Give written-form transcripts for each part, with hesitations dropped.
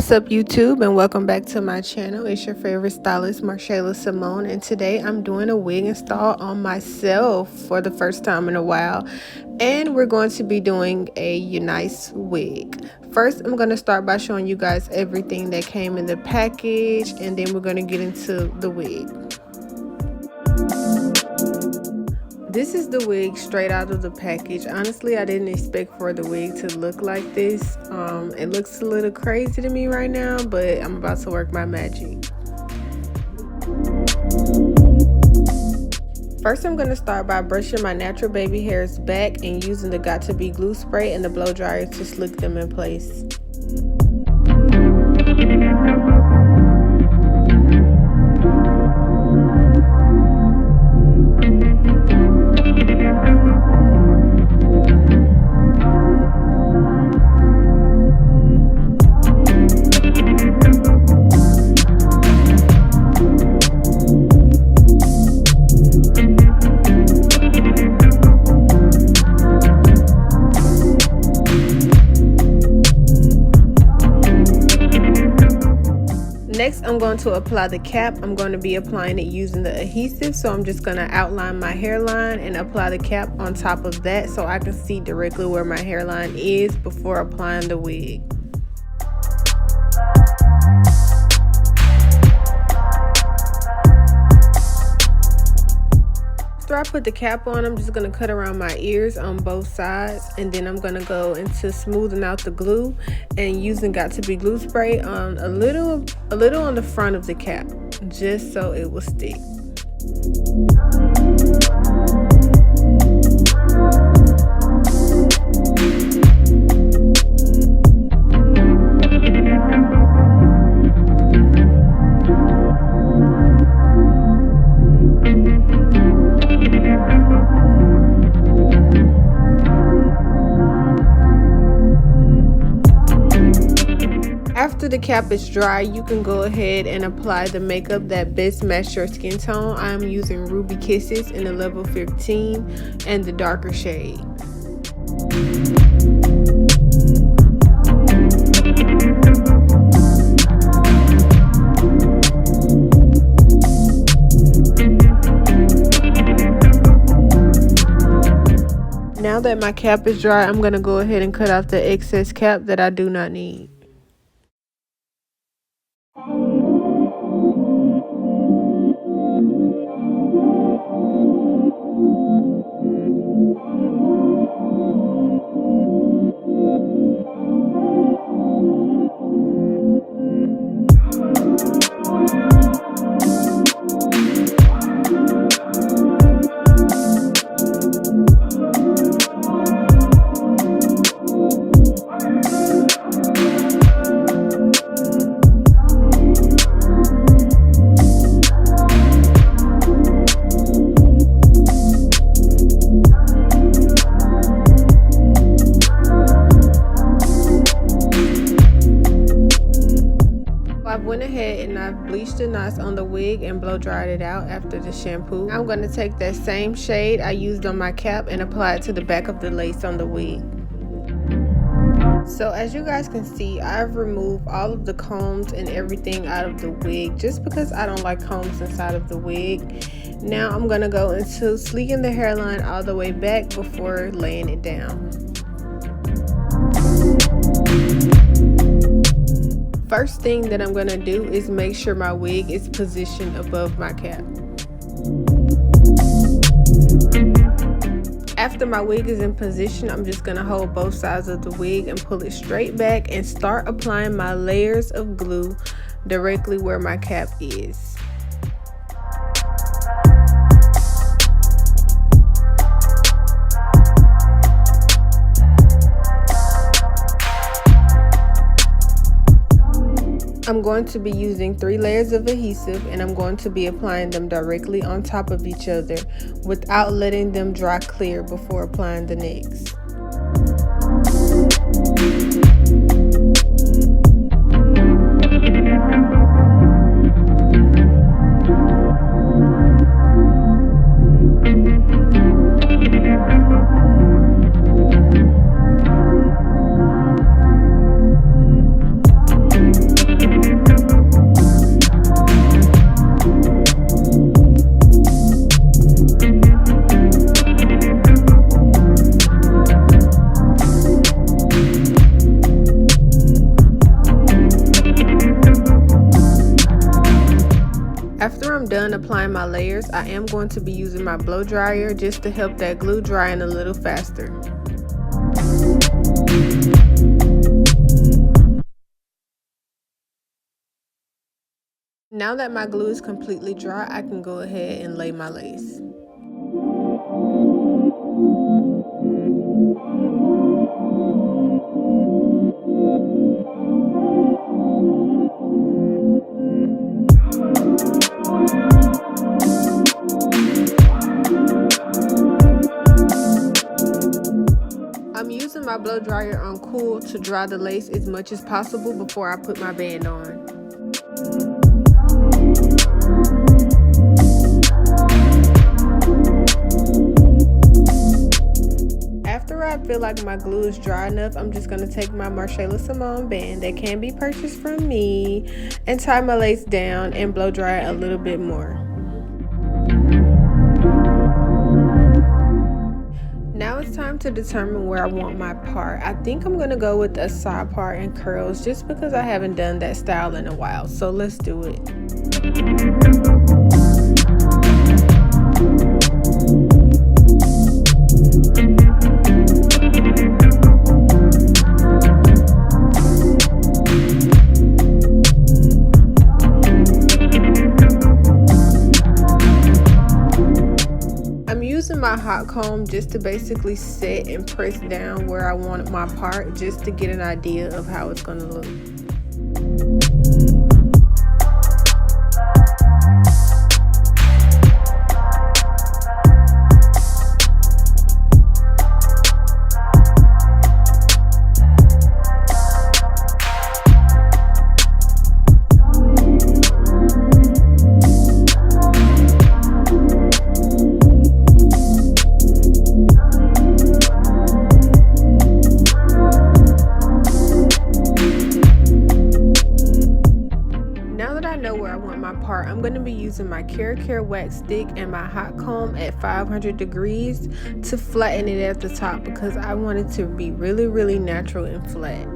What's up, YouTube, and welcome back to my channel. It's your favorite stylist, Marshala Semone, and today I'm doing a wig install on myself for the first time in a while, and we're going to be doing a Unice wig. First, I'm going to start by showing you guys everything that came in the package, and then we're going to get into the wig. This is the wig straight out of the package. Honestly, I didn't expect for the wig to look like this. It looks a little crazy to me right now, but I'm about to work my magic. First, I'm going to start by brushing my natural baby hairs back and using the Got2b glue spray and the blow dryer to slick them in place. Next, I'm going to apply the cap. I'm going to be applying it using the adhesive, so I'm just going to outline my hairline and apply the cap on top of that so I can see directly where my hairline is before applying the wig. After I put the cap on, I'm just going to cut around my ears on both sides, and then I'm going to go into smoothing out the glue and using Got2b glue spray on a little on the front of the cap, just so it will stick. After the cap is dry, you can go ahead and apply the makeup that best matches your skin tone. I'm using Ruby Kisses in the level 15 and the darker shade. Now that my cap is dry, I'm going to go ahead and cut off the excess cap that I do not need. I went ahead and I bleached the knots on the wig and blow dried it out after the shampoo. I'm going to take that same shade I used on my cap and apply it to the back of the lace on the wig. So as you guys can see, I've removed all of the combs and everything out of the wig just because I don't like combs inside of the wig. Now I'm going to go into sleeking the hairline all the way back before laying it down. First thing that I'm going to do is make sure my wig is positioned above my cap. After my wig is in position, I'm just going to hold both sides of the wig and pull it straight back and start applying my layers of glue directly where my cap is. I'm going to be using 3 layers of adhesive, and I'm going to be applying them directly on top of each other without letting them dry clear before applying the next. After I'm done applying my layers, I am going to be using my blow dryer just to help that glue dry in a little faster. Now that my glue is completely dry, I can go ahead and lay my lace. I'm using my blow dryer on cool to dry the lace as much as possible before I put my band on. After I feel like my glue is dry enough, I'm just going to take my Marshala Semone band that can be purchased from me and tie my lace down and blow dry it a little bit more. Now it's time to determine where I want my part. I think I'm going to go with a side part and curls just because I haven't done that style in a while. So let's do it. My hot comb just to basically set and press down where I want my part, just to get an idea of how it's going to look. I'm going to be using my KeraCare Wax Stick and my hot comb at 500 degrees to flatten it at the top because I want it to be really natural and flat.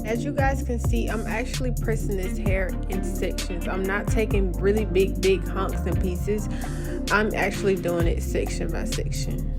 As you guys can see, I'm actually pressing this hair in sections. I'm not taking really big hunks and pieces. I'm actually doing it section by section.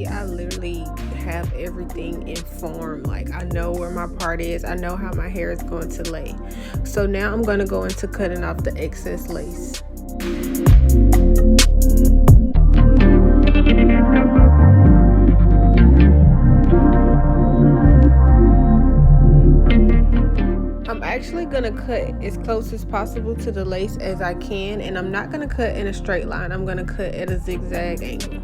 I literally have everything in form. Like, I know where my part is, I know how my hair is going to lay. So now I'm going to go into cutting off the excess lace. I'm actually going to cut as close as possible to the lace as I can, and I'm not going to cut in a straight line. I'm going to cut at a zigzag angle.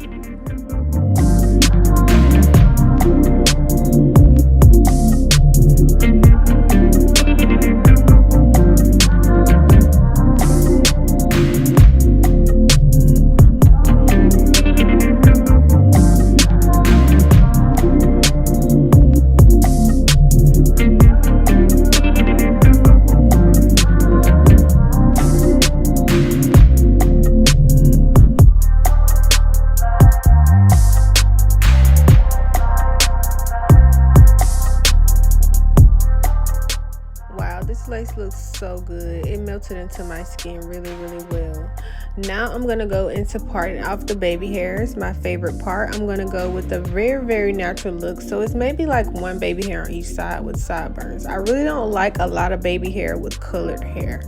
Lace looks so good. It melted into my skin really well. Now I'm gonna go into parting off the baby hairs, my favorite part. I'm gonna go with a very natural look, so it's maybe like one baby hair on each side with sideburns. I really don't like a lot of baby hair with colored hair.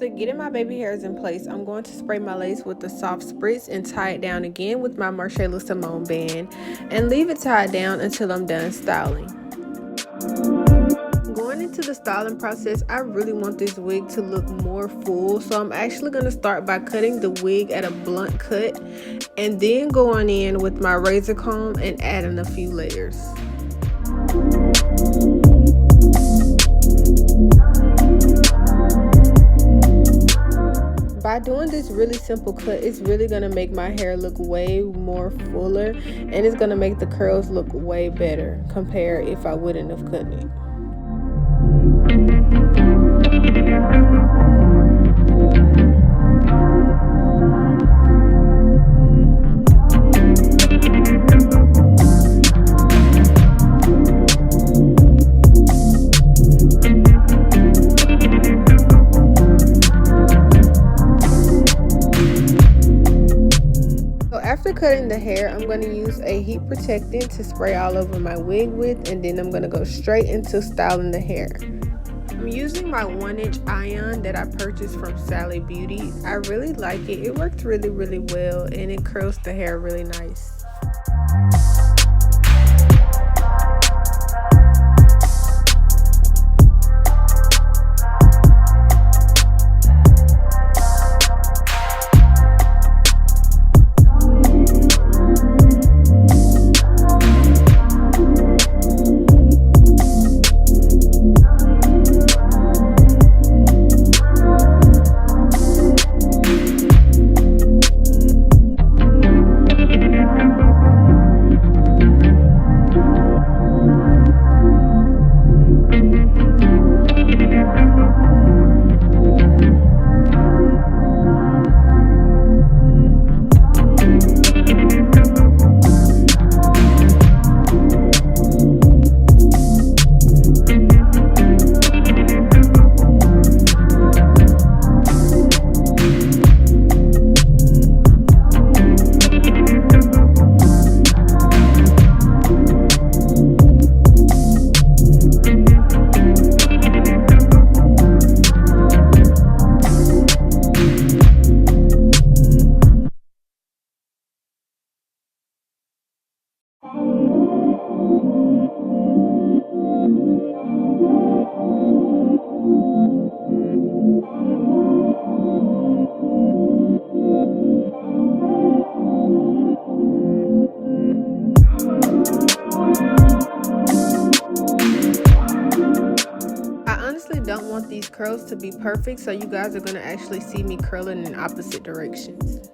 After getting my baby hairs in place, I'm going to spray my lace with the soft spritz and tie it down again with my Marshala Semone band and leave it tied down until I'm done styling. Going into the styling process, I really want this wig to look more full, so I'm actually going to start by cutting the wig at a blunt cut and then going in with my razor comb and adding a few layers. By doing this really simple cut, it's really going to make my hair look way more fuller, and it's going to make the curls look way better compared if I wouldn't have cut it. After cutting the hair, I'm going to use a heat protectant to spray all over my wig with, and then I'm going to go straight into styling the hair. I'm using my 1-inch iron that I purchased from Sally Beauty. I really like it. It works really well, and it curls the hair really nice. Don't want these curls to be perfect, so you guys are going to actually see me curling in opposite directions.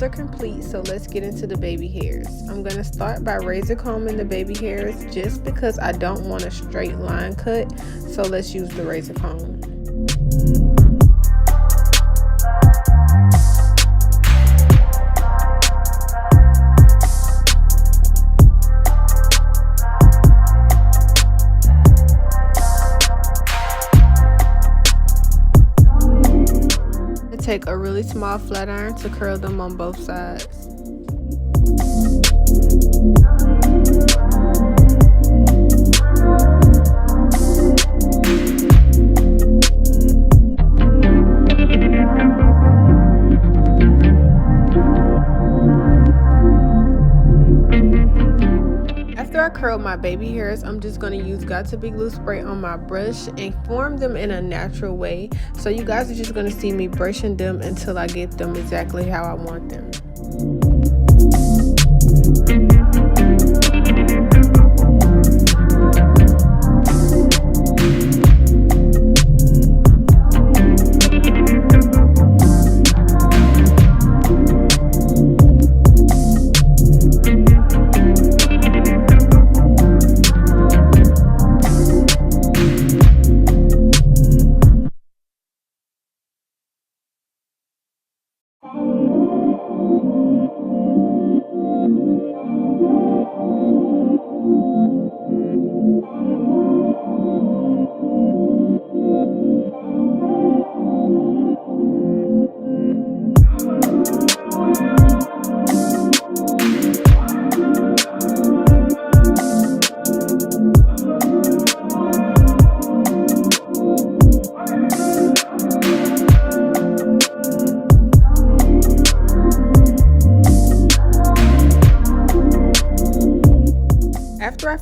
Are complete, so let's get into the baby hairs. I'm going to start by razor combing the baby hairs just because I don't want a straight line cut, so let's use the razor comb. Take a really small flat iron to curl them on both sides. After I curl my baby hairs, I'm just going to use Got2b glue spray on my brush and form them in a natural way. So you guys are just going to see me brushing them until I get them exactly how I want them.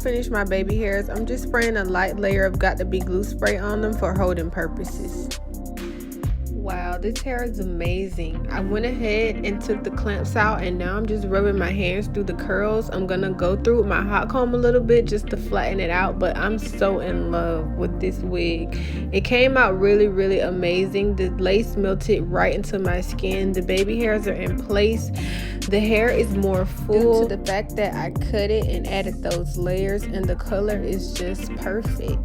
finish my baby hairs, I'm just spraying a light layer of Got to Be glue spray on them for holding purposes. Wow, this hair is amazing. I went ahead and took the clamps out, and now I'm just rubbing my hands through the curls. I'm gonna go through with my hot comb a little bit just to flatten it out, but I'm so in love with this wig. It came out really, really amazing. The lace melted right into my skin. The baby hairs are in place. The hair is more full due to the fact that I cut it and added those layers, and the color is just perfect.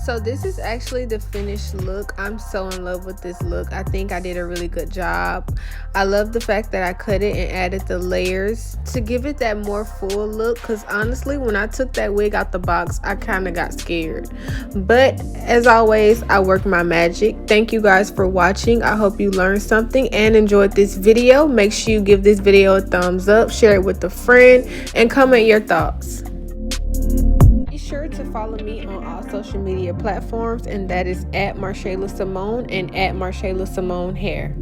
So this is actually the finished look. I'm so in love with this look. I think I did a really good job. I love the fact that I cut it and added the layers to give it that more full look, because honestly when I took that wig out the box I kind of got scared. But as always, I work my magic. Thank you guys for watching. I hope you learned something and enjoyed this video. Make sure you give this video a thumbs up, share it with a friend, and comment your thoughts. Be sure to follow me on all social media platforms, and that is at Marshala Semone and at Marshala Semone Hair.